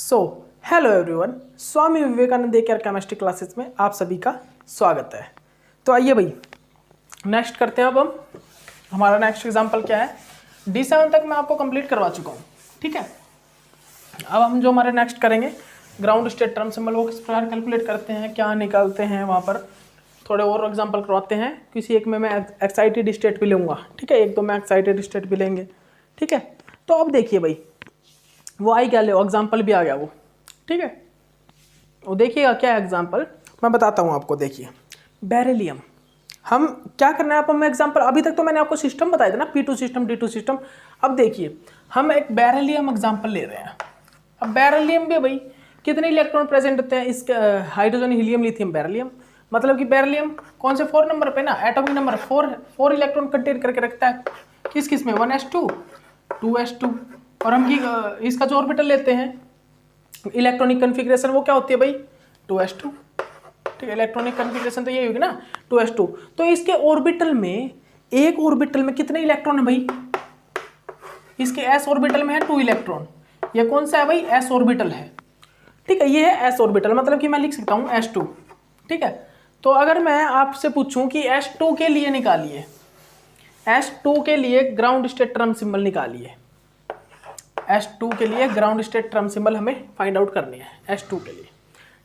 So hello everyone, Swami Vivekananda care chemistry classes में आप सभी का स्वागत है। तो आइए भाई नेक्स्ट करते हैं। अब हम हमारा नेक्स्ट एग्जांपल क्या है, D7 तक मैं आपको कंप्लीट करवा चुका हूँ, ठीक है। अब हम जो हमारे नेक्स्ट करेंगे ग्राउंड स्टेट टर्म सिंबल वो किस प्रकार कैलकुलेट करते हैं, क्या निकालते हैं, वहाँ पर थोड़े और एग्जाम्पल करवाते हैं। किसी एक में मैं एक्साइटेड स्टेट भी लूँगा, ठीक है, एक दो में एक्साइटेड स्टेट भी लेंगे, ठीक है। तो अब देखिए भाई वो आई क्या ले एग्जाम्पल भी आ गया वो, ठीक है। वो देखिएगा क्या एग्जाम्पल मैं बताता हूँ आपको। देखिए बेरिलियम, हम क्या करना है, आप हमें एग्जाम्पल, अभी तक तो मैंने आपको सिस्टम बताया था ना, P2 सिस्टम D2 सिस्टम। अब देखिए हम एक बेरिलियम एग्जाम्पल ले रहे हैं। अब बेरिलियम भी भाई कितने इलेक्ट्रॉन प्रेजेंट होते हैं, इसके हाइड्रोजन हीलियम लिथियम बेरिलियम, मतलब कि बेरिलियम कौन से 4 नंबर पे ना, एटॉमिक नंबर 4 इलेक्ट्रॉन कंटेन करके रखता है। किस किस में, 1s2 2s2। और हम इसका जो ऑर्बिटल लेते हैं इलेक्ट्रॉनिक कन्फिग्रेशन वो क्या होती है भाई, 2s2, ठीक है। इलेक्ट्रॉनिक कन्फिग्रेशन तो यही होगी ना 2s2। तो इसके ऑर्बिटल में, एक ऑर्बिटल में कितने इलेक्ट्रॉन है भाई, इसके s ऑर्बिटल में है 2 इलेक्ट्रॉन। ये कौन सा है भाई, s ऑर्बिटल है, ठीक है। ये है s ऑर्बिटल, मतलब कि मैं लिख सकता हूँ s2, ठीक है। तो अगर मैं आपसे पूछूं कि s2 के लिए निकालिए, s2 के लिए ग्राउंड स्टेट टर्म सिंबल निकालिए, S2 के लिए ग्राउंड स्टेट टर्म सिंबल हमें फाइंड आउट करनी है S2 के लिए,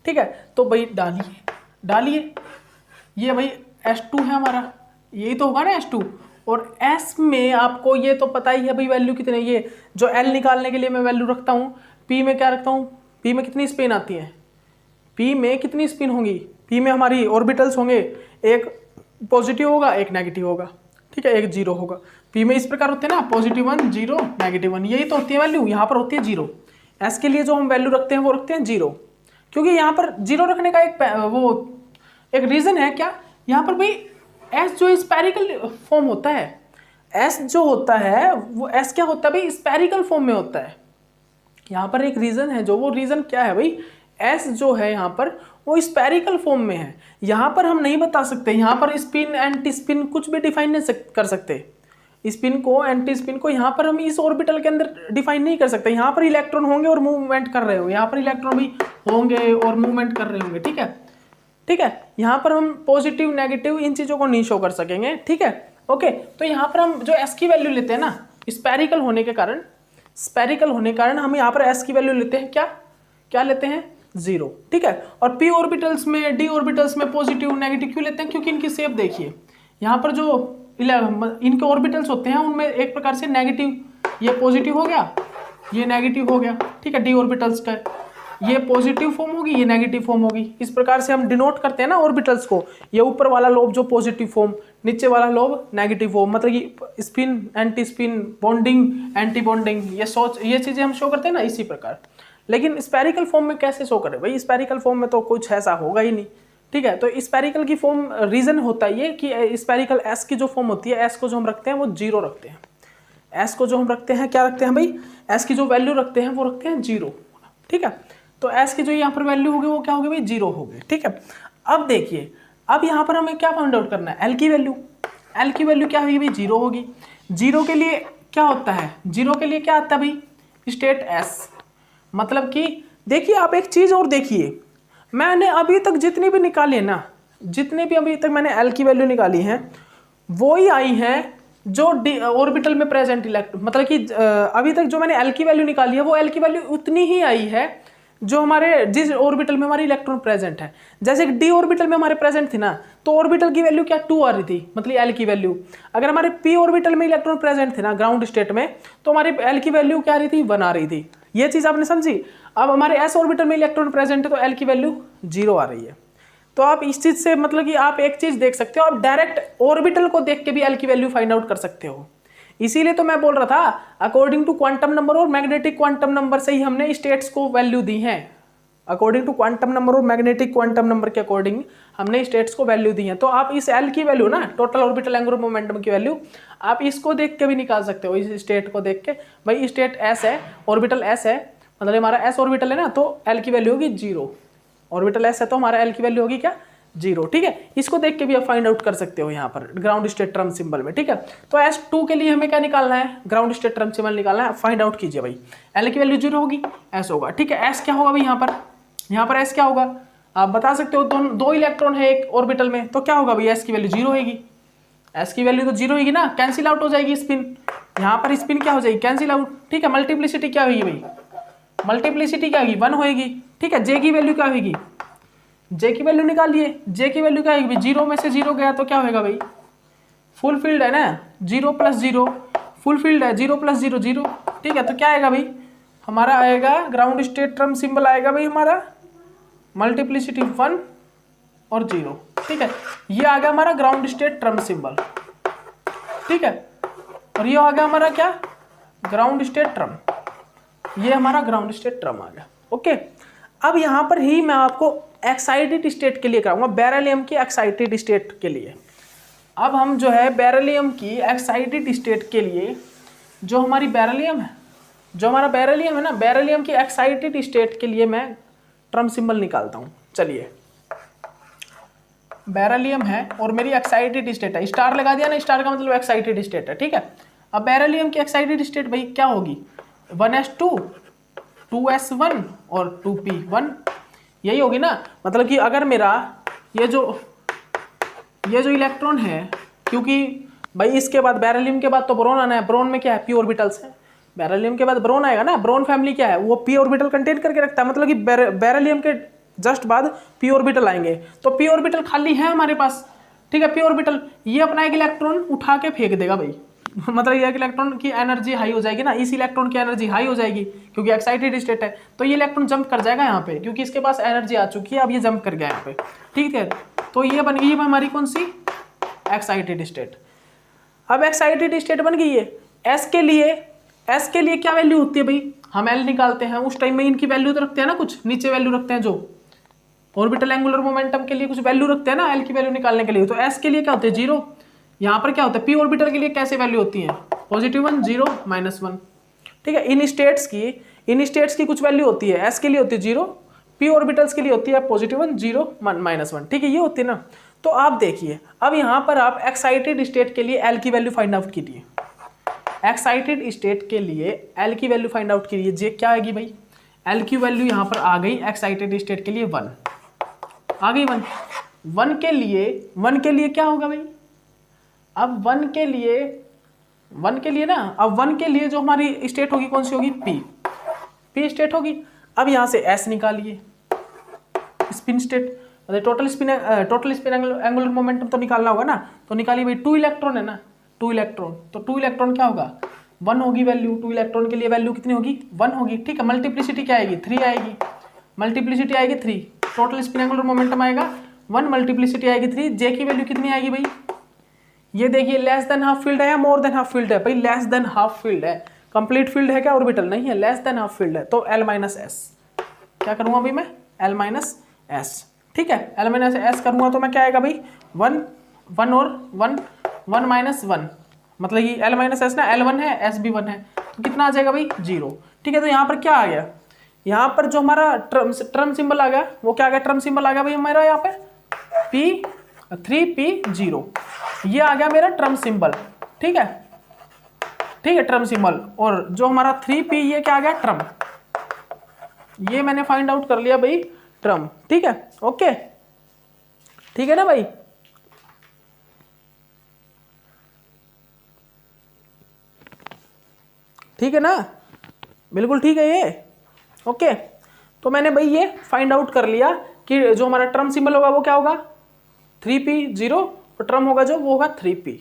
ठीक है। तो भाई डालिए ये भाई S2 है हमारा, यही तो होगा ना S2। और S में आपको ये तो पता ही है भाई वैल्यू कितने, ये जो L निकालने के लिए मैं वैल्यू रखता हूँ, P में क्या रखता हूँ, P में कितनी स्पिन आती है, P में कितनी स्पिन होंगी, P में हमारी ऑर्बिटल्स होंगे, एक पॉजिटिव होगा एक नेगेटिव होगा, ठीक है, एक जीरो होगा। P में इस प्रकार होते हैं ना, +1 0 -1, यही तो होती है वैल्यू, यहाँ पर होती है 0। S के लिए जो हम वैल्यू रखते हैं वो रखते हैं 0, क्योंकि यहाँ पर 0 रखने का एक रीजन है क्या, यहाँ पर भाई S जो स्पेरिकल फॉर्म होता है, S जो होता है वो S क्या होता है भाई, स्पेरिकल फॉर्म में होता है। यहाँ पर एक रीजन है, जो वो रीजन क्या है भाई, S जो है यहाँ पर वो स्पेरिकल फॉर्म में है। यहाँ पर हम नहीं बता सकते, यहाँ पर स्पिन एंटी स्पिन कुछ भी डिफाइन नहीं कर सकते, स्पिन को एंटी स्पिन को यहाँ पर हम इस ऑर्बिटल के अंदर डिफाइन नहीं कर सकते। यहाँ पर इलेक्ट्रॉन होंगे और मूवमेंट कर रहे हो, यहाँ पर इलेक्ट्रॉन भी होंगे और मूवमेंट कर रहे होंगे, ठीक है, ठीक है। यहाँ पर हम पॉजिटिव नेगेटिव इन चीज़ों को नहीं शो कर सकेंगे, ठीक है, ओके। तो यहाँ पर हम जो S की वैल्यू लेते हैं ना, स्पेरिकल होने के कारण हम यहाँ पर S की वैल्यू लेते हैं क्या लेते हैं, 0, ठीक है। और P ऑर्बिटल्स में, D ऑर्बिटल्स में पॉजिटिव नेगेटिव क्यों लेते हैं, क्योंकि इनकी शेप देखिए, यहाँ पर जो इनके ऑर्बिटल्स होते हैं उनमें एक प्रकार से नेगेटिव, ये पॉजिटिव हो गया, ये नेगेटिव हो गया, ठीक है। D ऑर्बिटल्स का ये पॉजिटिव फॉर्म होगी, ये नेगेटिव फॉर्म होगी। इस प्रकार से हम डिनोट करते हैं ना ऑर्बिटल्स को, ये ऊपर वाला लोब जो पॉजिटिव फॉर्म, नीचे वाला लोब नेगेटिव फॉर्म, मतलब कि spin anti spin, bonding anti bonding, ये चीजें हम शो करते हैं ना इसी प्रकार। लेकिन स्पेरिकल फॉर्म में कैसे शो करें भाई, स्पेरिकल फॉर्म में तो कुछ ऐसा होगा ही नहीं, ठीक है। तो स्पेरिकल की फॉर्म रीजन होता है ये कि स्पेरिकल S की जो फॉर्म होती है, S को जो हम रखते हैं वो 0 रखते हैं। S को जो हम रखते हैं क्या रखते हैं भाई, S की जो वैल्यू रखते हैं वो रखते हैं 0, ठीक है। तो S की जो यहाँ पर वैल्यू होगी वो क्या होगी भाई, 0 होगी, ठीक है। अब देखिए, अब यहाँ पर हमें क्या फाइंड आउट करना है, L की वैल्यू क्या होगी भाई, 0 होगी। 0 के लिए क्या होता है, 0 के लिए क्या आता है भाई, स्टेट S, मतलब कि देखिए आप एक चीज और देखिए, मैंने अभी तक जितनी भी निकाली है ना, जितने भी अभी तक मैंने L की वैल्यू निकाली है वो ही आई है जो ऑर्बिटल में प्रेजेंट मतलब कि अभी तक जो मैंने L की वैल्यू निकाली है वो L की वैल्यू उतनी ही आई है जो हमारे जिस ऑर्बिटल में हमारी इलेक्ट्रॉन प्रेजेंट है। जैसे कि D ऑर्बिटल में हमारे प्रेजेंट थी ना, तो ऑर्बिटल की वैल्यू क्या 2 आ रही थी, मतलब L की वैल्यू। अगर हमारे P ऑर्बिटल में इलेक्ट्रॉन प्रेजेंट थे ना ग्राउंड स्टेट में, तो हमारी L की वैल्यू क्या आ रही थी, 1 आ रही थी। ये चीज आपने समझी। अब हमारे S ऑर्बिटल में इलेक्ट्रॉन प्रेजेंट है तो L की वैल्यू 0 आ रही है। तो आप इस चीज से मतलब कि आप एक चीज देख सकते हो, आप डायरेक्ट ऑर्बिटल को देख के भी L की वैल्यू फाइंड आउट कर सकते हो। इसीलिए तो मैं बोल रहा था अकॉर्डिंग टू क्वांटम नंबर और मैग्नेटिक क्वांटम नंबर से ही हमने स्टेट्स को वैल्यू दी है। अकॉर्डिंग टू क्वांटम नंबर और मैग्नेटिक क्वांटम नंबर के अकॉर्डिंग हमने स्टेट्स को वैल्यू दी है। तो आप इस L की वैल्यू ना, टोटल ऑर्बिटल एंगुलर मोमेंटम की वैल्यू, आप इसको देख के भी निकाल सकते हो, इस स्टेट को देख के। भाई स्टेट S है, ऑर्बिटल S है, मतलब हमारा S ऑर्बिटल है ना, तो L की वैल्यू होगी 0। ऑर्बिटल S है तो हमारा L की वैल्यू होगी क्या, जीरो। ठीक है, इसको देख के भी आप फाइंड आउट कर सकते हो यहाँ पर ग्राउंड स्टेट टर्म सिंबल में। ठीक है, तो S2 के लिए हमें क्या निकालना है, ग्राउंड स्टेट टर्म सिंबल निकालना है। फाइंड आउट कीजिए भाई, L की वैल्यू 0 होगी, S होगा। ठीक है, S क्या होगा भाई यहाँ पर S क्या होगा आप बता सकते हो, दो इलेक्ट्रॉन है एक ऑर्बिटल में, तो क्या होगा भाई S की वैल्यू 0 होगी। S की वैल्यू तो 0 होगी ना, कैंसिल आउट हो जाएगी स्पिन, यहाँ पर स्पिन क्या हो जाएगी, कैंसिल आउट। ठीक है, मल्टीप्लिसिटी क्या होगी भाई, मल्टीप्लिसिटी क्या होगी 1 होगी। ठीक है, J की वैल्यू क्या होगी, J की वैल्यू निकालिए, J की वैल्यू क्या होगी भाई, 0 में से 0 गया तो क्या होगा भाई, फुल फील्ड है ना, 0 + 0 फुल फील्ड है, 0 + 0 0। ठीक है, तो क्या आएगा भाई हमारा, आएगा ग्राउंड स्टेट टर्म सिंबल आएगा भाई हमारा मल्टीप्लिसिटी 1 और 0। ठीक है, ये आ गया हमारा ग्राउंड स्टेट टर्म सिंबल। ठीक है, और ये आ गया हमारा क्या, ग्राउंड स्टेट टर्म, ये हमारा ग्राउंड स्टेट टर्म आ गया। ओके, अब यहाँ पर ही मैं आपको एक्साइटेड स्टेट के लिए कराऊंगा, बेरिलियम की एक्साइटेड स्टेट के लिए। अब हम जो है बेरिलियम की एक्साइटेड स्टेट के लिए, जो हमारी बेरिलियम है, जो हमारा बेरिलियम है ना, बेरिलियम की एक्साइटेड स्टेट के लिए मैं टर्म सिंबल निकालता हूँ। चलिए, बेरिलियम है और मेरी एक्साइटेड स्टेट है, स्टार लगा दिया ना, स्टार का मतलब एक्साइटेड स्टेट है। ठीक है, अब बेरिलियम की एक्साइटेड स्टेट भाई क्या होगी, 1s2 2s1 और 2p1, यही होगी ना। मतलब कि अगर मेरा ये जो इलेक्ट्रॉन है, क्योंकि भाई इसके बाद बेरिलियम के बाद तो ब्रोन आना है, ब्रोन में क्या है, p ऑर्बिटल्स है, बेरिलियम के बाद ब्रोन आएगा ना, ब्रोन फैमिली क्या है, वो p ऑर्बिटल कंटेन करके रखता है। मतलब कि बेरिलियम के जस्ट बाद p ऑर्बिटल आएंगे, तो p ऑर्बिटल खाली है हमारे पास। ठीक है, p ऑर्बिटल ये अपना एक इलेक्ट्रॉन उठा के फेंक देगा भाई मतलब ये इलेक्ट्रॉन की एनर्जी हाई हो जाएगी ना, इस इलेक्ट्रॉन की एनर्जी हाई हो जाएगी क्योंकि एक्साइटेड स्टेट है, तो ये इलेक्ट्रॉन जंप कर जाएगा यहाँ पे, क्योंकि इसके पास एनर्जी आ चुकी है, अब ये जंप कर गया यहाँ पे। ठीक है, तो ये बन गई है हमारी कौन सी, एक्साइटेड स्टेट। अब एक्साइटेड स्टेट बन गई है। एस के लिए क्या वैल्यू होती है भाई, हम एल निकालते हैं, उस टाइम में इनकी वैल्यू तो रखते हैं ना, कुछ नीचे वैल्यू रखते हैं, जो ऑर्बिटल एंगुलर मोमेंटम के लिए कुछ वैल्यू रखते हैं ना एल की वैल्यू निकालने के लिए। तो एस के लिए क्या होते हैं 0, यहाँ पर क्या होता है पी ऑर्बिटल के लिए कैसे वैल्यू होती है, +1 0 -1। ठीक है, इन स्टेट्स की कुछ वैल्यू होती है, एस के लिए होती है 0, पी ऑर्बिटल्स के लिए होती है +1 0 -1। ठीक है, ये होती है ना। तो आप देखिए, अब यहाँ पर आप एक्साइटेड स्टेट के लिए एल की वैल्यू फाइंड आउट कीजिए, एक्साइटेड स्टेट के लिए एल की वैल्यू फाइंड आउट कीजिए, क्या आएगी भाई, एल की वैल्यू यहाँ पर आ गई एक्साइटेड स्टेट के लिए 1 आ गई। 1 के लिए क्या होगा भाई, अब 1 के लिए ना, अब 1 के लिए जो हमारी स्टेट होगी कौन सी होगी, पी स्टेट होगी। अब यहाँ से एस निकालिए, spin state, total spin angular momentum तो निकालना होगा ना, तो निकालिए भाई, 2 इलेक्ट्रॉन है ना, 2 इलेक्ट्रॉन, तो 2 इलेक्ट्रॉन क्या होगा 1 होगी वैल्यू, 2 इलेक्ट्रॉन के लिए वैल्यू कितनी होगी 1 होगी। ठीक है, मल्टीप्लिसिटी क्या आएगी 3 आएगी, मल्टीप्लिसिटी आएगी 3, टोटल स्पिन एंगुलर मोमेंटम आएगा 1, मल्टीप्लिसिटी आएगी 3। जे की वैल्यू कितनी आएगी भाई, ये देखिए लेस देन हाफ फील्ड है या मोर देन हाफ फील्ड है भाई, लेस देन हाफ फील्ड है, कंप्लीट फील्ड है क्या ऑर्बिटल नहीं है, लेस देन हाफ फील्ड है, तो L - S क्या करूंगा भाई मैं, L - S। ठीक है, L - S करूंगा तो मैं क्या आएगा भाई 1 1 और 1 1 -1, मतलब ये L - S ना, L 1 है S भी 1 है, तो कितना आ जाएगा भाई 0। ठीक है, तो यहाँ पर क्या आ गया, यहाँ पर जो हमारा टर्म सिंबल आ गया वो क्या आ गया, टर्म सिंबल आ गया भाई हमारा यहाँ पे P3P0, ये आ गया मेरा टर्म सिंबल। ठीक है, टर्म सिंबल, और जो हमारा 3P ये क्या आ गया ट्रम, ये मैंने फाइंड आउट कर लिया भाई ट्रम। ठीक है, ओके, ठीक है ना भाई। ठीक है ना, बिल्कुल ठीक है ये, ओके। तो मैंने भाई ये फाइंड आउट कर लिया कि जो हमारा टर्म सिंबल होगा वो क्या होगा 3P0, और टर्म होगा जो वो होगा 3P।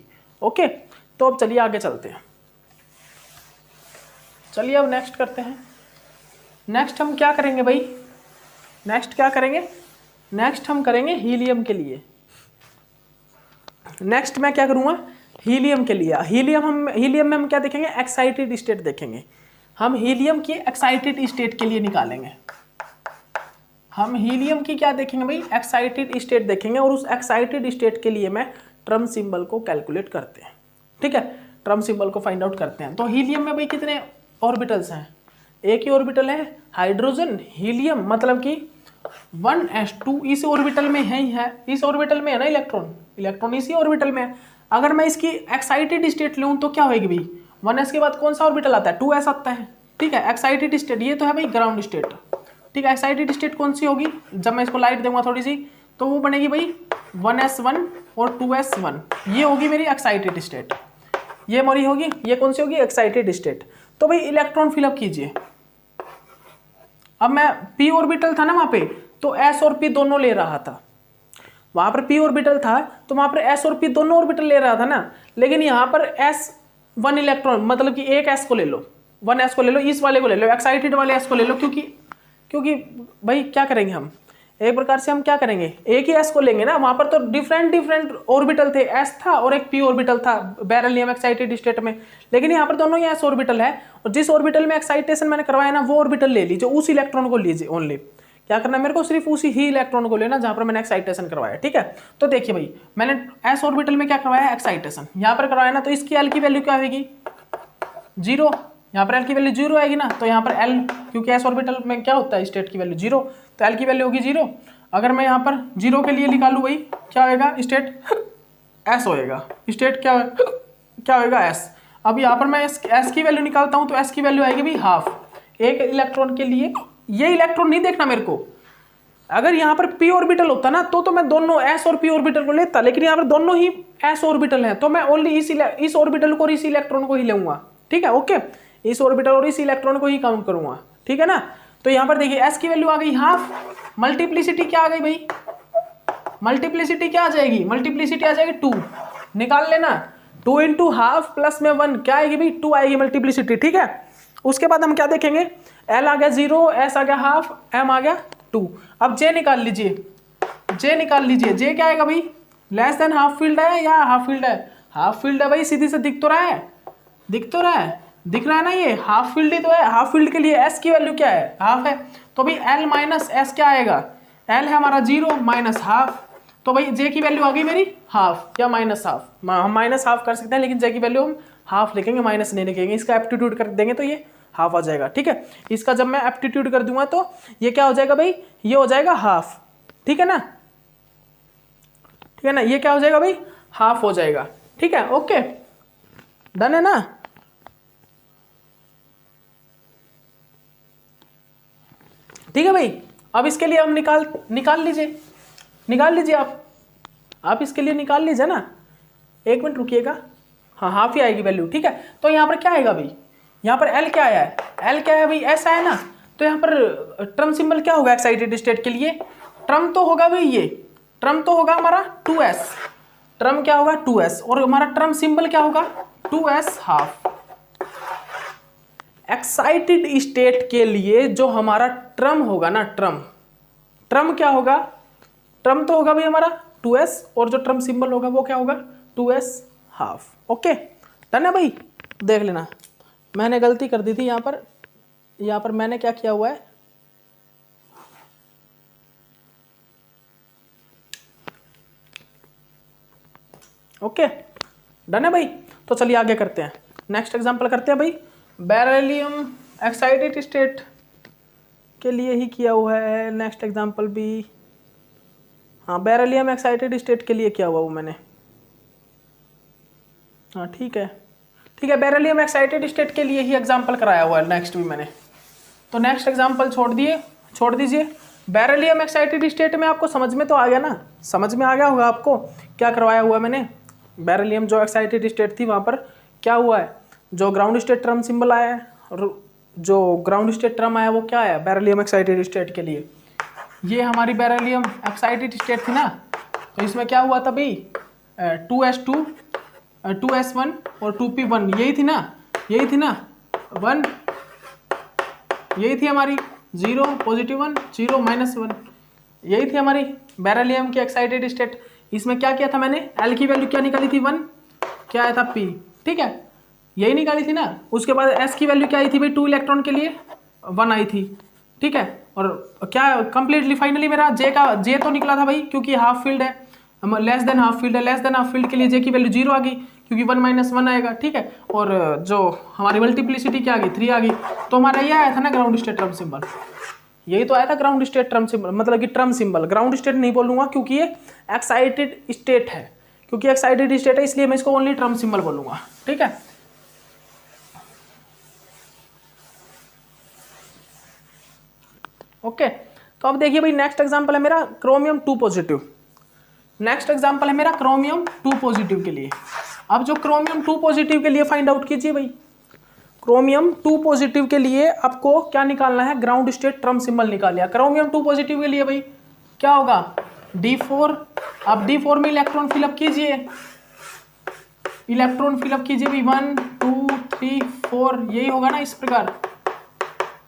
ओके, तो अब चलिए आगे चलते हैं, चलिए अब नेक्स्ट करते हैं। नेक्स्ट हम क्या करेंगे भाई, नेक्स्ट हम करेंगे हीलियम के लिए। नेक्स्ट मैं क्या करूँगा हीलियम के लिए, हीलियम में हम क्या देखेंगे, एक्साइटेड स्टेट देखेंगे। हम हीलियम की एक्साइटेड स्टेट के लिए निकालेंगे, हम हीलियम की क्या देखेंगे भाई, एक्साइटेड स्टेट देखेंगे, और उस एक्साइटेड स्टेट के लिए मैं टर्म सिंबल को कैलकुलेट करते हैं। ठीक है, टर्म सिंबल को फाइंड आउट करते हैं। तो हीलियम में भाई कितने ऑर्बिटल्स हैं, एक ही ऑर्बिटल है, हाइड्रोजन हीलियम, मतलब कि 1s2 इस ऑर्बिटल में है ही है, इस ऑर्बिटल में है ना इलेक्ट्रॉन इसी ऑर्बिटल में है। अगर मैं इसकी एक्साइटेड स्टेट लूँ तो क्या होगी भाई, 1s के बाद कौन सा ऑर्बिटल आता है, 2s आता है, ठीक है। एक्साइटेड स्टेट ये तो है भाई ग्राउंड स्टेट, ठीक है। एक्साइटेड स्टेट कौन सी होगी, जब मैं इसको लाइट दूंगा थोड़ी सी तो वो बनेगी भाई 1s1 और 2s1, ये होगी मेरी एक्साइटेड स्टेट, ये मेरी होगी, ये कौन सी होगी, एक्साइटेड स्टेट। तो भाई इलेक्ट्रॉन फिलअप कीजिए। अब मैं p ऑर्बिटल था ना वहां पे, तो s और p दोनों ले रहा था, वहां पर p ऑर्बिटल था तो वहां पर s और p दोनों ऑर्बिटल ले रहा था ना, लेकिन यहाँ पर s 1 इलेक्ट्रॉन, मतलब कि एक s को ले लो, 1s को ले लो, इस वाले को ले लो, एक्साइटेड वाले s को ले लो, क्योंकि भाई क्या करेंगे हम, एक प्रकार से हम क्या करेंगे, एक ही s को लेंगे ना, वहां पर तो डिफरेंट ऑर्बिटल थे, s था और एक p ऑर्बिटल था बेरिलियम एक्साइटेड स्टेट में, लेकिन यहाँ पर दोनों ही s ऑर्बिटल है, और जिस ऑर्बिटल में एक्साइटेशन मैंने करवाया ना वो ऑर्बिटल ले लीजिए, उस इलेक्ट्रॉन को लीजिए ओनली। क्या करना है मेरे को, सिर्फ उसी ही इलेक्ट्रॉन को लेना जहां पर मैंने एक्साइटेशन करवाया, ठीक है। तो देखिए भाई मैंने s ऑर्बिटल में क्या करवाया, एक्साइटेशन यहाँ पर करवाया ना, तो इसकी l की वैल्यू क्या होगी, 0, यहाँ पर l की वैल्यू 0 आएगी ना, तो यहाँ पर l, क्योंकि s ऑर्बिटल में क्या होता है स्टेट की वैल्यू 0, तो l की वैल्यू होगी 0। अगर मैं यहाँ पर 0 के लिए निकालूँ भाई क्या होएगा, स्टेट s होएगा, स्टेट क्या होएगा s। अब यहाँ पर मैं s की वैल्यू निकालता हूँ तो s की वैल्यू आएगी भाई हाफ, एक इलेक्ट्रॉन के लिए, ये इलेक्ट्रॉन नहीं देखना मेरे को, अगर यहाँ पर p ऑर्बिटल होता ना तो मैं दोनों s और p ऑर्बिटल को लेता, लेकिन यहाँ पर दोनों ही s ऑर्बिटल हैं तो मैं ओनली इस ऑर्बिटल को और इस इलेक्ट्रॉन को ही लूंगा, ठीक है, ओके। इस ऑर्बिटल और इस इलेक्ट्रॉन को ही काउंट करूंगा, ठीक है ना। तो यहाँ पर देखिए s की वैल्यू आ गई हाफ, मल्टीप्लिसिटी क्या आ गई भाई, मल्टीप्लिसिटी क्या आ जाएगी, मल्टीप्लिसिटी आ जाएगी 2, निकाल लेना, 2 इंटू हाफ प्लस में 1 क्या आएगी भाई, 2 आएगी मल्टीप्लिसिटी, ठीक है। उसके बाद हम क्या देखेंगे, l आ गया 0, s आ गया हाफ, m आ गया 2। अब j निकाल लीजिए, j निकाल लीजिए, j क्या आएगा भाई, लेस देन हाफ फील्ड है या हाफ फील्ड है, हाफ फील्ड है भाई, सीधी से दिख तो रहा है, दिख रहा है ना, ये हाफ फील्ड ही तो है। हाफ फील्ड के लिए s की वैल्यू क्या है, हाफ है, तो भाई l माइनस s क्या आएगा, l है हमारा 0 माइनस हाफ, तो भाई j की वैल्यू आ गई मेरी हाफ या माइनस हाफ, हम माइनस हाफ कर सकते हैं लेकिन j की वैल्यू हम हाफ लिखेंगे, माइनस नहीं लिखेंगे, इसका एप्टीट्यूड कर देंगे तो ये हाफ आ जाएगा, ठीक है। इसका जब मैं एप्टीट्यूड कर दूंगा तो ये क्या हो जाएगा भाई, ये हो जाएगा हाफ, ठीक है ना, ठीक है ना, ये क्या हो जाएगा भाई, हाफ हो जाएगा, ठीक है, ओके, डन है ना। ठीक है भाई, अब इसके लिए हम निकाल लीजिए आप इसके लिए निकाल लीजिए ना, एक मिनट रुकिएगा, हाँ हाफ ही आएगी वैल्यू, ठीक है। तो यहाँ पर क्या आएगा भाई, यहाँ पर L क्या आया है, L क्या है भाई, S आया ना, तो यहाँ पर ट्रम सिंबल क्या होगा एक्साइटेड स्टेट के लिए, ट्रम तो होगा भाई, ये ट्रम तो होगा हमारा 2s, ट्रम क्या होगा 2s, और हमारा ट्रम सिंबल क्या होगा 2s हाफ। एक्साइटेड स्टेट के लिए जो हमारा ट्रम होगा ना, ट्रम क्या होगा, ट्रम तो होगा भाई हमारा 2s, और जो ट्रम सिंबल होगा वो क्या होगा 2s हाफ, ओके, डन है भाई। देख लेना मैंने गलती कर दी थी यहाँ पर मैंने क्या किया हुआ है, ओके, डन है भाई। तो चलिए आगे करते हैं, नेक्स्ट एग्जांपल करते हैं भाई, बेरिलियम एक्साइटेड स्टेट के लिए ही किया हुआ है, नेक्स्ट एग्जांपल भी, हाँ बेरिलियम एक्साइटेड स्टेट के लिए किया हुआ वो मैंने, हाँ ठीक है बेरिलियम एक्साइटेड स्टेट के लिए ही एग्जांपल कराया हुआ है नेक्स्ट भी मैंने। तो नेक्स्ट एग्जांपल छोड़ दीजिए। बेरिलियम एक्साइटेड स्टेट में आपको समझ में तो आ गया ना, समझ में आ गया होगा आपको क्या करवाया हुआ है मैंने। बेरिलियम जो एक्साइटेड स्टेट थी वहाँ पर क्या हुआ है, जो ग्राउंड स्टेट ट्रम सिंबल आया है, और जो ग्राउंड स्टेट ट्रम आया वो क्या आया बेरिलियम एक्साइटेड स्टेट के लिए, ये हमारी बेरिलियम एक्साइटेड स्टेट थी ना, तो इसमें क्या हुआ था भाई 2s2 2s1 और 2p1, यही थी ना 1, यही थी हमारी 0 पॉजिटिव 1 0 माइनस 1, यही थी हमारी बेरिलियम की एक्साइटेड स्टेट। इसमें क्या किया था मैंने, L की वैल्यू क्या निकाली थी 1, क्या आया था P, ठीक है, यही निकाली थी ना। उसके बाद S की वैल्यू क्या आई थी भाई 2 इलेक्ट्रॉन के लिए 1 आई थी, ठीक है। और क्या कंप्लीटली फाइनली मेरा J तो निकला था भाई, क्योंकि हाफ फील्ड है, लेस देन हाफ फील्ड है, लेस देन हाफ फील्ड के लिए J की वैल्यू 0 आ गई, क्योंकि 1 माइनस 1 आएगा, ठीक है। और जो हमारी मल्टीप्लिसिटी क्या आ गई 3 आ गई, तो हमारा ये आया था ना ग्राउंड स्टेट ट्रम सिंबल, यही तो आया था ग्राउंड स्टेट ट्रम सिंबल, मतलब कि ट्रम सिंबल। ग्राउंड स्टेट नहीं बोलूंगा क्योंकि ये एक्साइटेड स्टेट है, क्योंकि एक्साइटेड स्टेट है इसलिए मैं इसको ओनली ट्रम सिंबल बोलूंगा। ठीक है, ओके। तो अब देखिए भाई नेक्स्ट एग्जांपल है मेरा क्रोमियम 2 पॉजिटिव। नेक्स्ट एग्जांपल है मेरा क्रोमियम 2 पॉजिटिव के लिए। अब जो क्रोमियम 2 पॉजिटिव के लिए फाइंड आउट कीजिए भाई, क्रोमियम 2 पॉजिटिव के लिए आपको क्या निकालना है, ग्राउंड स्टेट ट्रम सिंबल निकाल लिया। क्रोमियम 2 पॉजिटिव के लिए भाई क्या होगा, D4। अब D4 में इलेक्ट्रॉन फिलअप कीजिए, इलेक्ट्रॉन फिलअप कीजिए भाई 1 2 3 4, यही होगा ना, इस प्रकार,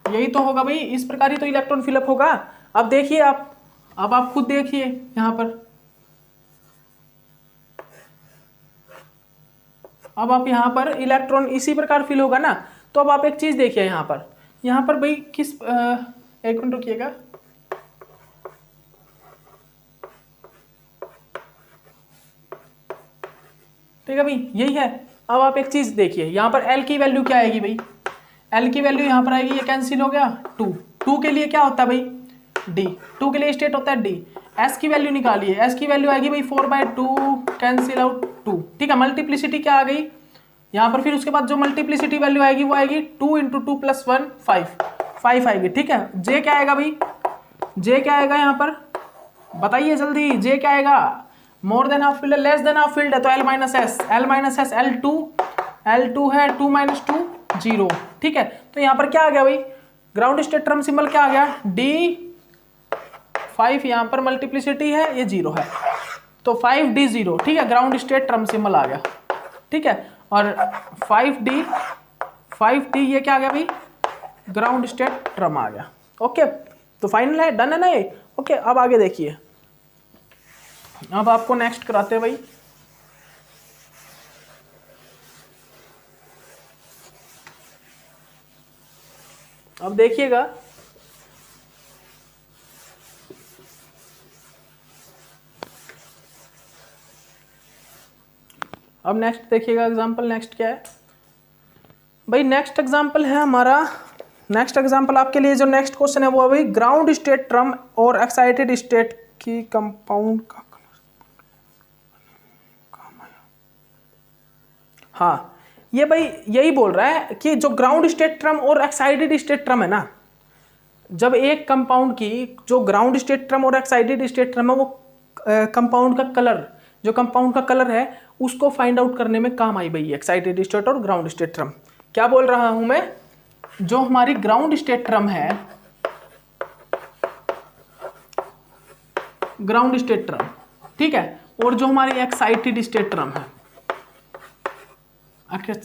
यही तो होगा भाई, इस प्रकार ही तो इलेक्ट्रॉन फिलअप होगा। अब देखिए आप, अब आप खुद देखिए यहां पर, अब आप यहां पर इलेक्ट्रॉन इसी प्रकार फिल होगा ना। तो अब आप एक चीज देखिए यहां पर भाई किस एक मिनट रुकिएगा, ठीक है भाई, यही है। अब आप एक चीज देखिए यहां पर L की वैल्यू क्या आएगी भाई, L की वैल्यू यहां पर आएगी, ये कैंसिल हो गया, 2 के लिए क्या होता है भाई, D, 2 के लिए स्टेट होता है D। S की वैल्यू निकालिए, S की वैल्यू आएगी भाई 4/2, कैंसिल आउट 2। ठीक है, मल्टीप्लिसिटी क्या आ गई यहाँ पर, फिर उसके बाद जो मल्टीप्लिसिटी वैल्यू आएगी वो आएगी 2 × 2 + 1 5 आएगी। ठीक है, J क्या आएगा भाई, J क्या आएगा यहाँ पर बताइए जल्दी, J क्या आएगा, more than half field, less than half field है तो L - S, L2 है, 2 - 2 0। ठीक है, तो यहाँ पर क्या आ गया भाई, ग्राउंड स्टेट ट्रम सिंबल क्या आ गया, D5, यहाँ पर मल्टीप्लिसिटी है, ये 0 है तो 5D0। ठीक है, ग्राउंड स्टेट ट्रम सिंबल आ गया। ठीक है, और 5D ये क्या आ गया भाई, ग्राउंड स्टेट ट्रम आ गया। ओके, तो फाइनल है, डन है ना ये। ओके, अब आगे देखिए, अब आपको नेक्स्ट कराते हैं भाई, अब देखिएगा, अब नेक्स्ट देखिएगा एग्जांपल, नेक्स्ट क्या है भाई, नेक्स्ट एग्जांपल है हमारा, नेक्स्ट एग्जांपल आपके लिए जो नेक्स्ट क्वेश्चन है वो है भाई ग्राउंड स्टेट ट्रम और एक्साइटेड स्टेट की कंपाउंड का, हाँ ये भाई यही बोल रहा है कि जो ग्राउंड स्टेट ट्रम और एक्साइटेड स्टेट ट्रम है ना, जब एक कंपाउंड की जो ग्राउंड स्टेट ट्रम और एक्साइटेड स्टेट ट्रम है वो कंपाउंड का कलर, जो कंपाउंड का कलर है उसको फाइंड आउट करने में काम आई भाई एक्साइटेड स्टेट और ग्राउंड स्टेट ट्रम। क्या बोल रहा हूं मैं, जो हमारी ग्राउंड स्टेट ट्रम है, ग्राउंड स्टेट ट्रम, ठीक है, और जो हमारी एक्साइटेड स्टेट ट्रम है,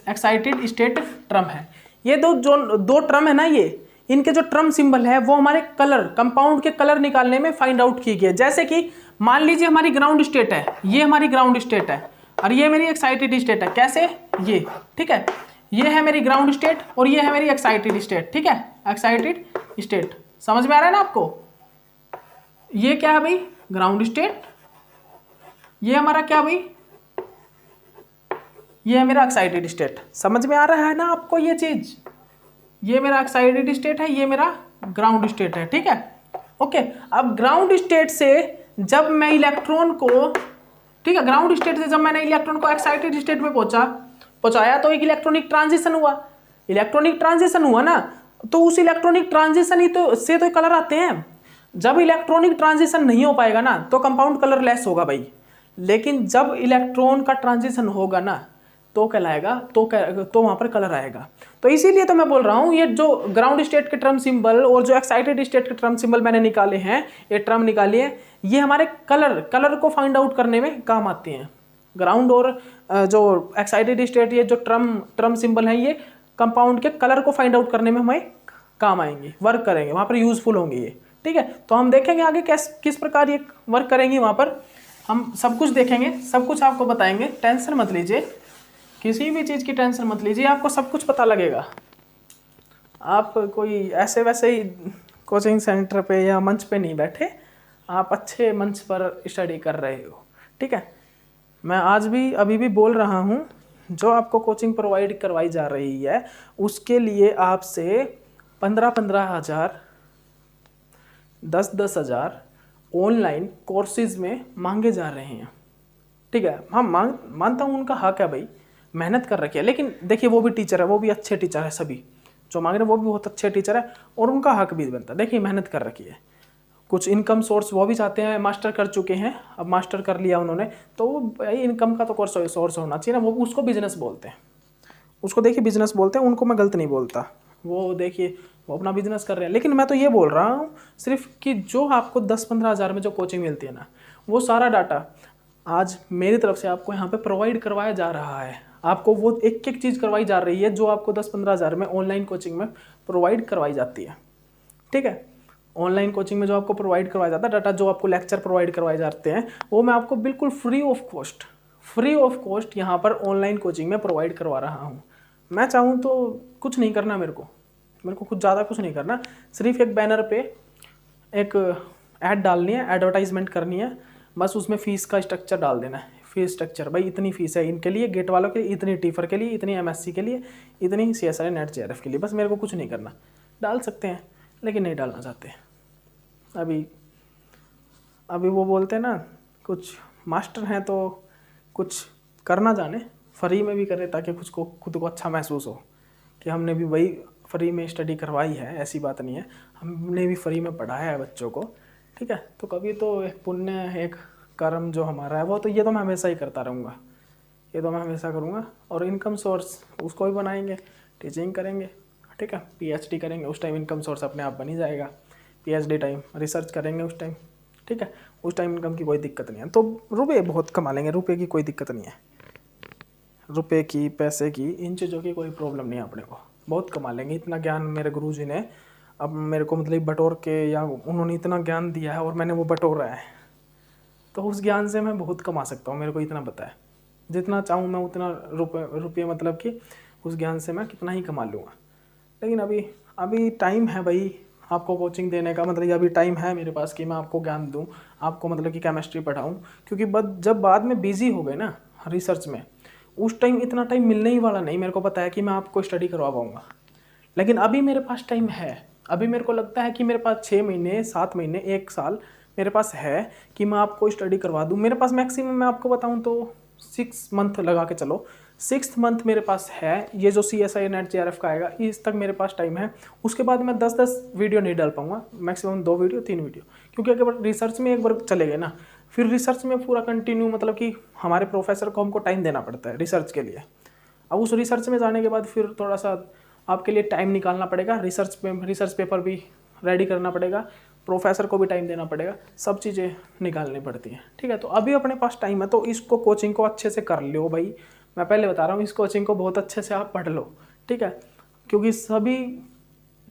एक्साइटेड स्टेट ट्रम है, ये दो ट्रम है ना, ये इनके जो ट्रम सिंबल है वो हमारे कलर, कंपाउंड के कलर निकालने में फाइंड आउट की गई। जैसे कि मान लीजिए हमारी ग्राउंड स्टेट है, ये हमारी ग्राउंड स्टेट है और ये मेरी एक्साइटेड स्टेट है, कैसे, ये, ठीक है, ये है मेरी ग्राउंड स्टेट और ये है मेरी एक्साइटेड स्टेट। ठीक है, एक्साइटेड स्टेट, समझ में आ रहा है ना आपको, ये क्या है भाई, ग्राउंड स्टेट, ये हमारा क्या भाई, ये है मेरा एक्साइटेड स्टेट। समझ में आ रहा है ना आपको ये चीज, ये मेरा एक्साइटेड स्टेट है, ये मेरा ग्राउंड स्टेट है। ठीक है, ओके। अब ग्राउंड स्टेट से जब मैं इलेक्ट्रॉन को, ठीक है, ग्राउंड स्टेट से जब मैंने इलेक्ट्रॉन को एक्साइटेड स्टेट में पहुंचाया तो एक इलेक्ट्रॉनिक ट्रांजिशन हुआ, इलेक्ट्रॉनिक ट्रांजिशन हुआ ना, तो उस इलेक्ट्रॉनिक ट्रांजिशन ही तो से तो कलर आते हैं। जब इलेक्ट्रॉनिक ट्रांजिशन नहीं हो पाएगा ना तो कंपाउंड कलरलेस होगा भाई, लेकिन जब इलेक्ट्रॉन का ट्रांजिशन होगा ना तो कहलाएगा, तो वहां पर कलर आएगा। तो इसीलिए तो मैं बोल रहा हूं ये जो ग्राउंड स्टेट के ट्रम सिंबल और जो एक्साइटेड स्टेट के ट्रम सिंबल मैंने निकाले हैं, ये ट्रम निकाली है, ये हमारे कलर को फाइंड आउट करने में काम आते हैं। ग्राउंड और जो एक्साइटेड स्टेट, ये जो ट्रम सिंबल है, ये कंपाउंड के कलर को फाइंड आउट करने में हमें काम आएंगे, वर्क करेंगे, वहां पर यूजफुल होंगे ये। ठीक है, तो हम देखेंगे आगे किस प्रकार ये वर्क करेंगे, वहां पर हम सब कुछ देखेंगे, सब कुछ आपको बताएंगे, टेंशन मत लीजिए, किसी भी चीज़ की टेंशन मत लीजिए, आपको सब कुछ पता लगेगा। आप कोई ऐसे वैसे ही कोचिंग सेंटर पे या मंच पे नहीं बैठे, आप अच्छे मंच पर स्टडी कर रहे हो। ठीक है, मैं आज भी अभी भी बोल रहा हूँ, जो आपको कोचिंग प्रोवाइड करवाई जा रही है उसके लिए आपसे 15-15 हज़ार 10-10 हज़ार ऑनलाइन कोर्सेज में मांगे जा रहे हैं। ठीक है, हाँ मानता हूँ उनका हक है भाई, मेहनत कर रखी है, लेकिन देखिए वो भी टीचर है, वो भी अच्छे टीचर है, सभी जो मांग रहे हैं वो भी बहुत अच्छे टीचर है और उनका हक भी बनता है। देखिए मेहनत कर रखी है, कुछ इनकम सोर्स वो भी चाहते हैं, मास्टर कर चुके हैं, अब मास्टर कर लिया उन्होंने, तो भाई इनकम का तो कोर्स सोर्स होना चाहिए ना, वो उसको बिजनेस बोलते हैं, उसको देखिए बिजनेस बोलते हैं, उनको मैं गलत नहीं बोलता, वो देखिए वो अपना बिजनेस कर रहे हैं। लेकिन मैं तो ये बोल रहा हूँ सिर्फ कि जो आपको 10-15 हज़ार में जो कोचिंग मिलती है ना, वो सारा डाटा आज मेरी तरफ से आपको यहाँ पे प्रोवाइड करवाया जा रहा है। आपको वो एक एक चीज़ करवाई जा रही है जो आपको 10-15 हज़ार में ऑनलाइन कोचिंग में प्रोवाइड करवाई जाती है। ठीक है, ऑनलाइन कोचिंग में जो आपको प्रोवाइड करवाया जाता है डाटा, जो आपको लेक्चर प्रोवाइड करवाए जाते हैं, वो मैं आपको बिल्कुल फ्री ऑफ कॉस्ट यहाँ पर ऑनलाइन कोचिंग में प्रोवाइड करवा रहा हूँ। मैं चाहूँ तो कुछ नहीं करना, मेरे को कुछ ज़्यादा कुछ नहीं करना, सिर्फ एक बैनर पे एक ऐड डालनी है, एडवर्टाइजमेंट करनी है, बस उसमें फ़ीस का स्ट्रक्चर डाल देना है। फीस स्ट्रक्चर, भाई इतनी फ़ीस है इनके लिए, गेट वालों के लिए इतनी, टीफर के लिए इतनी, एमएससी के लिए इतनी, CSIR नेट JRF के लिए, बस मेरे को कुछ नहीं करना। डाल सकते हैं लेकिन नहीं डालना चाहते। अभी वो बोलते हैं ना, कुछ मास्टर हैं तो कुछ करना जाने, फ्री में भी करें ताकि कुछ को खुद को अच्छा महसूस हो कि हमने भी वही फ्री में स्टडी करवाई है। ऐसी बात नहीं है, हमने भी फ्री में पढ़ाया है बच्चों को। ठीक है, तो कभी तो एक पुण्य, एक कर्म जो हमारा है वो तो ये तो मैं हमेशा ही करता रहूँगा, ये तो मैं हमेशा करूँगा। और इनकम सोर्स उसको भी बनाएंगे, टीचिंग करेंगे, ठीक है, PhD करेंगे, उस टाइम इनकम सोर्स अपने आप बन ही जाएगा। PhD टाइम रिसर्च करेंगे उस टाइम, ठीक है, उस टाइम इनकम की कोई दिक्कत नहीं है। तो रुपये बहुत कमा लेंगे, रुपये की कोई दिक्कत नहीं है, रुपये की, पैसे की, इन चीज़ों की कोई प्रॉब्लम नहीं है, अपने को बहुत कमा लेंगे। इतना ज्ञान मेरे गुरुजी ने अब मेरे को मतलब बटोर के, या उन्होंने इतना ज्ञान दिया है और मैंने वो बटोरा है, तो उस ज्ञान से मैं बहुत कमा सकता हूँ, मेरे को इतना पता है। जितना चाहूँ मैं उतना रुपये मतलब कि उस ज्ञान से मैं कितना ही कमा लूँगा। लेकिन अभी टाइम है भाई आपको कोचिंग देने का, मतलब अभी टाइम है मेरे पास कि मैं आपको ज्ञान दूँ, आपको मतलब कि केमिस्ट्री पढ़ाऊँ। क्योंकि जब बाद में बिजी हो गए ना रिसर्च में, उस टाइम इतना टाइम मिलने ही वाला नहीं, मेरे को पता है कि मैं आपको स्टडी करवा पाऊँगा। लेकिन अभी मेरे पास टाइम है, अभी मेरे को लगता है कि मेरे पास 6 महीने, 7 महीने, 1 साल मेरे पास है कि मैं आपको स्टडी करवा दूँ। मेरे पास मैक्सिमम मैं आपको बताऊँ तो 6 मंथ लगा के चलो, 6th मंथ मेरे पास है। ये जो CSIR नेट JRF का आएगा, इस तक मेरे पास टाइम है। उसके बाद मैं 10-10 वीडियो नहीं डाल पाऊँगा, मैक्सिमम 2 वीडियो 3 वीडियो, क्योंकि अगर रिसर्च में एक बार चले गए ना, फिर रिसर्च में पूरा कंटिन्यू, मतलब कि हमारे प्रोफेसर को हमको टाइम देना पड़ता है रिसर्च के लिए। अब उस रिसर्च में जाने के बाद फिर थोड़ा सा आपके लिए टाइम निकालना पड़ेगा, रिसर्च पेपर भी रेडी करना पड़ेगा, प्रोफेसर को भी टाइम देना पड़ेगा, सब चीज़ें निकालनी पड़ती हैं। ठीक है, तो अभी अपने पास टाइम है, तो इसको कोचिंग को अच्छे से कर लो भाई। मैं पहले बता रहा हूँ, इस कोचिंग को बहुत अच्छे से आप पढ़ लो, ठीक है, क्योंकि सभी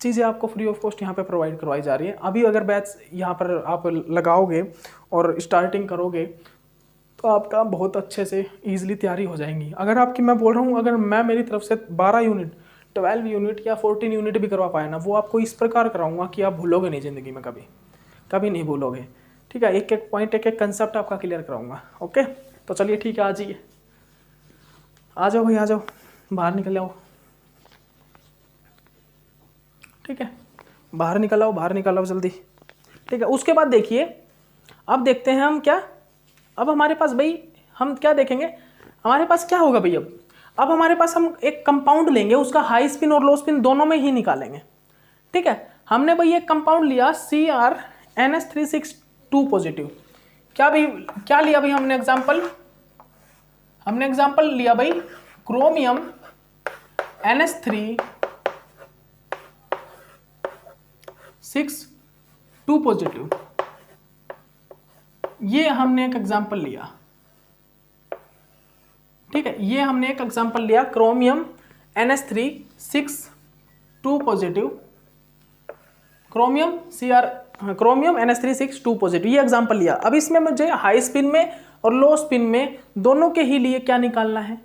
चीज़ें आपको फ्री ऑफ कॉस्ट यहाँ पे प्रोवाइड करवाई जा रही है। अभी अगर बैच यहाँ पर आप लगाओगे और स्टार्टिंग करोगे तो आपका बहुत अच्छे से ईजिली तैयारी हो जाएंगी। अगर आपकी, मैं बोल रहा हूँ, अगर मैं मेरी तरफ से 12 यूनिट, 12 यूनिट या 14 यूनिट भी करवा पाए ना, वो आपको इस प्रकार कराऊंगा कि आप भूलोगे नहीं ज़िंदगी में, कभी नहीं भूलोगे। ठीक है, एक एक पॉइंट, एक एक कंसेप्ट आपका क्लियर कराऊंगा। ओके, तो चलिए ठीक है, आ जाइए, आ जाओ भाई, आ जाओ, बाहर निकल आओ। ठीक है, बाहर निकल आओ जल्दी। ठीक है, उसके बाद देखिए, अब देखते हैं हम क्या, अब हमारे पास भाई हम क्या देखेंगे, हमारे पास क्या होगा भाई। अब हमारे पास हम एक कंपाउंड लेंगे, उसका हाई स्पिन और लो स्पिन दोनों में ही निकालेंगे। ठीक है, हमने भाई एक कंपाउंड लिया CrNH362 पॉजिटिव। क्या लिया भाई हमने एग्जांपल लिया भाई क्रोमियम NH362 पॉजिटिव, ये हमने एक एग्जांपल लिया। ठीक है, ये हमने एक एग्जांपल लिया chromium NH362 positive, chromium NH362 positive, ये एग्जांपल लिया। अब इसमें मुझे हाई स्पिन में और लो स्पिन में दोनों के ही लिए क्या निकालना है,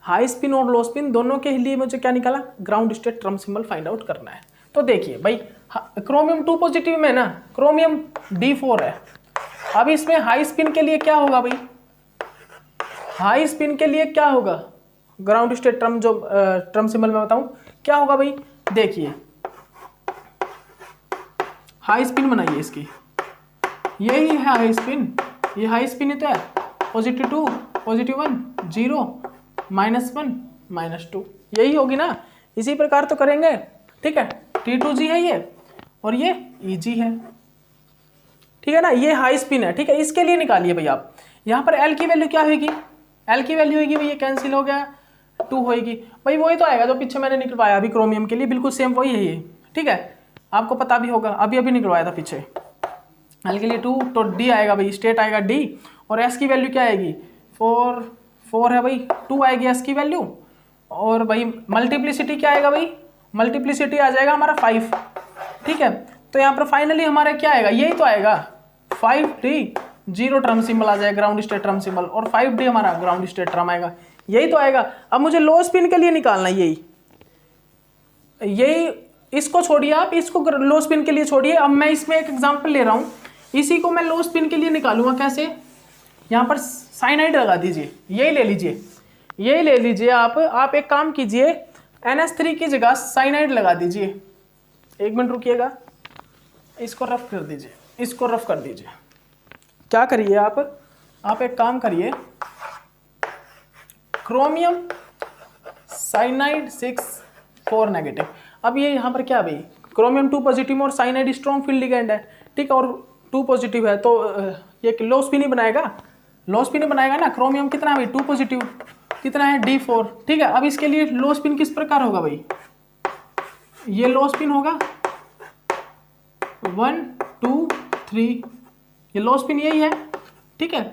हाई स्पिन और लो स्पिन दोनों के लिए मुझे क्या निकाला, ground state term symbol find out करना है। तो देखिए भाई, क्रोमियम 2 पॉजिटिव में ना क्रोमियम D4 है। अब इसमें हाई स्पिन के लिए क्या होगा भाई, हाई स्पिन के लिए क्या होगा, ग्राउंड स्टेट ट्रम, जो ट्रम सिंबल में बताऊं क्या होगा भाई। देखिए, हाई स्पिन बनाइए इसकी, यही है हाई स्पिन, ये हाई स्पिन ही तो है, +2 +1 0 -1 -2, यही होगी ना। इसी प्रकार तो करेंगे, ठीक है। T2G है ये और ये EG है, ठीक है ना, ये हाई स्पिन है, ठीक है। इसके लिए निकालिए भाई आप, यहाँ पर L की वैल्यू क्या होगी, L की वैल्यू होगी भाई, ये कैंसिल हो गया, 2 होगी भाई, वही तो आएगा जो पीछे मैंने निकलवाया अभी क्रोमियम के लिए, बिल्कुल सेम वही है ये, ठीक है। आपको पता भी होगा, अभी निकलवाया था पीछे। L के लिए 2, तो D आएगा भाई, स्टेट आएगा D, और S की वैल्यू क्या आएगी, 4 है भाई, 2 आएगी S की वैल्यू, और भाई मल्टीप्लिसिटी क्या आएगा भाई, मल्टीप्लिसिटी आ जाएगा हमारा 5, ठीक है। तो यहाँ पर फाइनली हमारा क्या आएगा, यही तो आएगा 5D, 0 टर्म सिंबल आ जाएगा, ग्राउंड स्टेट टर्म सिंबल, और 5D हमारा ग्राउंड स्टेट टर्म आएगा, यही तो आएगा। अब मुझे लो स्पिन के लिए निकालना है, यही इसको छोड़िए आप, इसको लो स्पिन के लिए छोड़िए। अब मैं इसमें एक एग्जांपल ले रहा हूँ, इसी को मैं लो स्पिन के लिए निकालूंगा कैसे, यहाँ पर साइनाइड लगा दीजिए, यही ले लीजिए, यही ले लीजिए आप एक काम कीजिए, NH3 की जगह साइनाइड लगा दीजिए। 1 मिनट रुकिएगा, इसको रफ कर दीजिए, इसको रफ कर दीजिए। क्या करिए आप एक काम करिए, क्रोमियम साइनाइड 6 4 अब ये यहाँ पर क्या भाई, क्रोमियम 2 पॉजिटिव और साइनाइड स्ट्रॉन्ग फील्ड लिगेंड है, ठीक है, और 2 पॉजिटिव है, तो ये लो स्पिन ही बनाएगा, लो स्पिन ही बनाएगा ना। क्रोमियम कितना है भाई, 2 पॉजिटिव, कितना है D4, ठीक है। अब इसके लिए लो स्पिन किस प्रकार होगा भाई, ये लो स्पिन होगा 1 2 3, ये लो स्पिन यही है, ठीक है,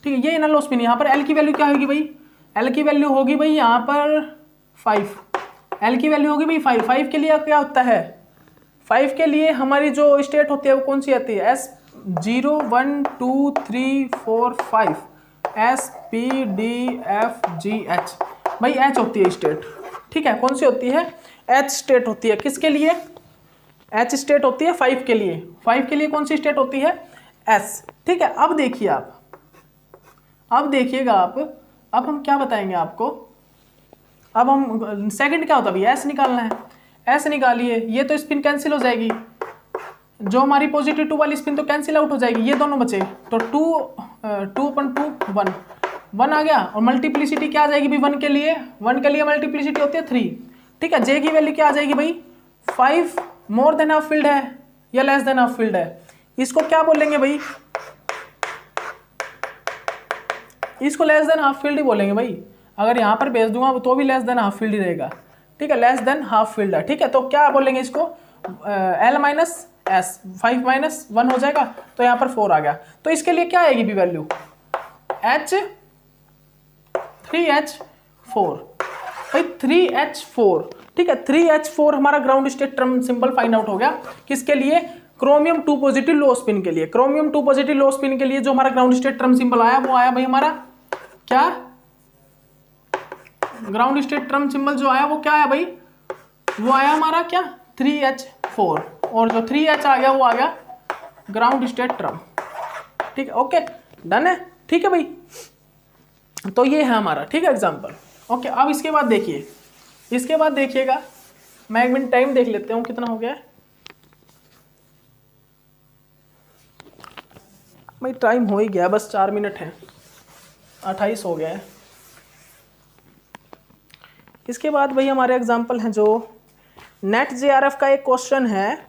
ठीक है, ये ना लो स्पिन। यहाँ पर L की वैल्यू क्या होगी भाई, L की वैल्यू होगी भाई यहाँ पर 5, L की वैल्यू होगी भाई 5 के लिए क्या होता है, 5 के लिए हमारी जो स्टेट होती है वो कौन सी आती है, S0 1 2 3 4 5, SPDFGH, भाई H होती है स्टेट, ठीक है, कौन सी होती है, H स्टेट होती है, किसके लिए, H स्टेट होती है 5 के लिए, 5 के लिए कौन सी स्टेट होती है, S, ठीक है। अब देखिए अब देखिएगा अब हम क्या बताएंगे आपको, अब हम सेकंड क्या होता है भाई, S निकालना है, S निकालिए, ये तो स्पिन कैंसिल हो जाएगी, जो हमारी +2 वाली स्पिन तो कैंसिल आउट हो जाएगी, ये दोनों बचे, तो 2/2 1 आ गया, और मल्टीप्लिसिटी क्या आ जाएगी भाई, 1 के लिए मल्टीप्लिसिटी होती है 3, ठीक है। J की वैल्यू क्या आ जाएगी भाई, 5 मोर देन हाफ फील्ड है या लेस देन हाफ फील्ड है, इसको क्या बोलेंगे भाई, इसको लेस देन हाफ फील्ड ही बोलेंगे भाई। अगर यहाँ पर भेज दूंगा तो भी लेस देन हाफ फील्ड ही रहेगा, ठीक है, लेस देन हाफ फील्ड है, ठीक है। तो क्या बोलेंगे इसको, L - S, 5 - 1 हो जाएगा, तो यहाँ पर 4 आ गया, तो इसके लिए क्या आएगी भी वैल्यू, H3H4 भाई, 3H4, ठीक है, 3H4 हमारा ground state term symbol find out हो गया, किसके लिए, क्रोमियम 2 पॉजिटिव लो स्पिन के लिए। क्रोमियम 2 पॉजिटिव लो स्पिन के लिए जो हमारा ग्राउंड स्टेट टर्म सिंबल आया, वो आया भाई हमारा क्या, ग्राउंड स्टेट टर्म सिंबल जो आया वो क्या आया भाई, वो आया हमारा क्या, 3H4, और जो 3H आ गया वो आ गया ग्राउंड स्टेट टर्म, ठीक है, ओके, डन है, ठीक है भाई। तो ये है हमारा, ठीक है, एग्जाम्पल, ओके। अब इसके बाद देखिए, इसके बाद देखिएगा, मैं 1 मिनट टाइम देख लेते हूँ कितना हो गया है भाई, टाइम हो ही गया, बस 4 मिनट है, 28 हो गया है। इसके बाद भाई हमारे एग्जाम्पल हैं, जो नेट JRF का एक क्वेश्चन है,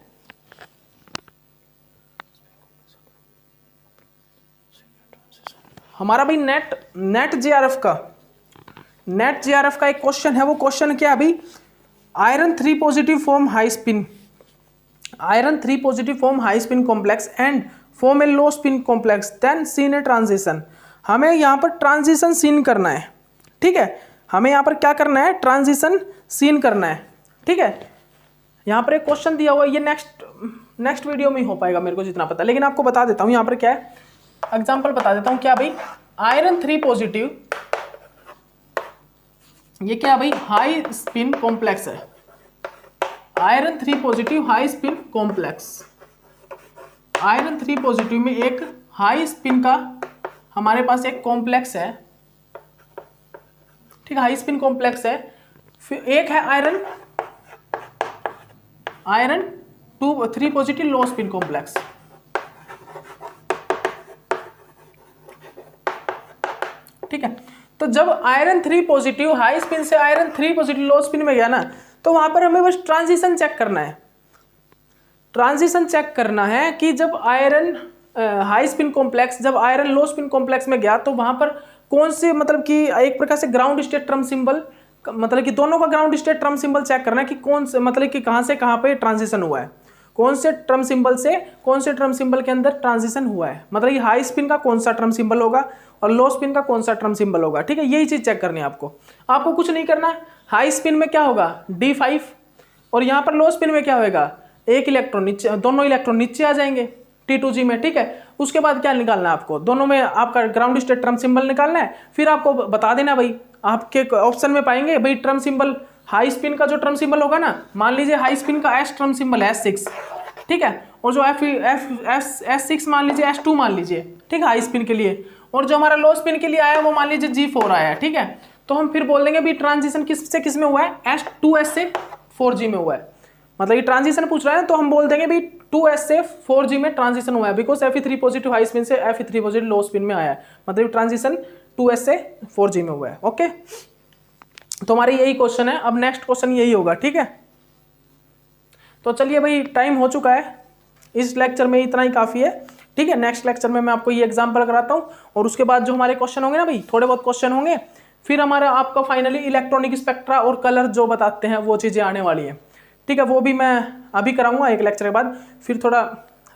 हमारा भाई नेट JRF का एक क्वेश्चन है। वो क्वेश्चन क्या है भाई, iron 3 positive form high spin, iron 3 positive form high spin complex and form a low spin complex, then seen a transition. हमें यहाँ पर ट्रांजिशन सीन करना है, ठीक है, हमें यहाँ पर क्या करना है, ट्रांजिशन सीन करना है, ठीक है। यहाँ पर एक क्वेश्चन दिया हुआ है, ये नेक्स्ट वीडियो में ही हो पाएगा मेरे को जितना पता, लेकिन आपको बता देता हूँ यहाँ पर क्या है, एग्जाम्पल बता देता हूँ। क्या भाई, आयरन 3 पॉजिटिव, ये क्या भाई, हाई स्पिन कॉम्प्लेक्स है, iron 3 positive high spin complex, iron 3 positive में एक हाई स्पिन का हमारे पास एक कॉम्प्लेक्स है, ठीक है, हाई स्पिन कॉम्प्लेक्स है। फिर एक है आयरन 3 पॉजिटिव लो स्पिन कॉम्प्लेक्स। ठीक है, तो जब आयरन 3 पॉजिटिव हाई स्पिन से आयरन 3 पॉजिटिव लो स्पिन में गया ना, तो वहां पर हमें बस ट्रांजिशन चेक करना है। ट्रांजिशन चेक करना है कि जब आयरन हाई स्पिन कॉम्प्लेक्स जब आयरन लो स्पिन कॉम्प्लेक्स में गया तो वहां पर कौन से मतलब कि एक प्रकार से ग्राउंड स्टेट ट्रम सिंबल, मतलब कि दोनों का ground state term symbol check करना है कि कौन से मतलब कि कहां से कहां पे ट्रांजिशन हुआ है, कौन से ट्रम सिंबल से कौन से ट्रम सिंबल के अंदर ट्रांजिशन हुआ है, मतलब कि हाई स्पिन का कौन सा ट्रम सिंबल होगा और लो स्पिन का कौन सा ट्रम सिंबल होगा। ठीक है, यही चीज चेक करनी है आपको। आपको कुछ नहीं करना है। हाई स्पिन में क्या होगा D5 और यहाँ पर लो स्पिन में क्या होगा, एक इलेक्ट्रॉन नीचे, दोनों इलेक्ट्रॉन नीचे आ जाएंगे T2G में। ठीक है, उसके बाद क्या निकालना है आपको, दोनों में आपका ग्राउंड स्टेट ट्रम सिंबल निकालना है। फिर आपको बता देना भाई, आपके ऑप्शन में पाएंगे भाई ट्रम सिंबल, हाई स्पिन का जो ट्रम सिंबल होगा ना, मान लीजिए हाई स्पिन का S ट्रम सिंबल है S6। ठीक है, और जो S6 मान लीजिए S2 मान लीजिए। ठीक है, हाई स्पिन के लिए। और जो हमारा लो स्पिन के लिए आया वो मान लीजिए G4 आया। ठीक है, तो हम फिर बोल देंगे भाई ट्रांजिशन किस से किस में हुआ है, S2S से 4G में हुआ है। मतलब ये ट्रांजिशन पूछ रहा है तो हम बोल देंगे भाई 2S से 4G में ट्रांजिशन हुआ है, because Fe3 positive high spin से Fe3 पॉजिटिव लो स्पिन में आया है, मतलब ट्रांजिशन 2S से 4G में हुआ है। ओके, तो हमारे यही क्वेश्चन है। अब नेक्स्ट क्वेश्चन यही होगा। ठीक है, तो चलिए भाई टाइम हो चुका है, इस लेक्चर में इतना ही काफ़ी है। ठीक है, नेक्स्ट लेक्चर में मैं आपको ये एग्जाम्पल कराता हूँ और उसके बाद जो हमारे क्वेश्चन होंगे ना भाई, थोड़े बहुत क्वेश्चन होंगे, फिर हमारा आपका फाइनली इलेक्ट्रॉनिक स्पेक्ट्रा और कलर जो बताते हैं वो चीज़ें आने वाली है। ठीक है, वो भी मैं अभी कराऊंगा एक लेक्चर के बाद, फिर थोड़ा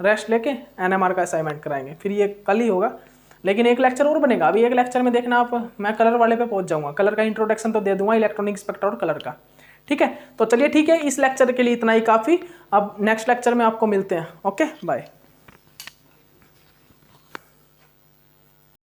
रेस्ट लेके NMR का असाइनमेंट कराएंगे, फिर ये कल ही होगा। लेकिन एक लेक्चर और बनेगा, अभी एक लेक्चर में देखना आप, मैं कलर वाले पे पहुंच जाऊंगा, कलर का इंट्रोडक्शन तो दे दूंगा, इलेक्ट्रॉनिक स्पेक्ट्रा और कलर का। ठीक है, तो चलिए ठीक है, इस लेक्चर के लिए इतना ही काफ़ी। अब नेक्स्ट लेक्चर में आपको मिलते हैं। Okay, bye.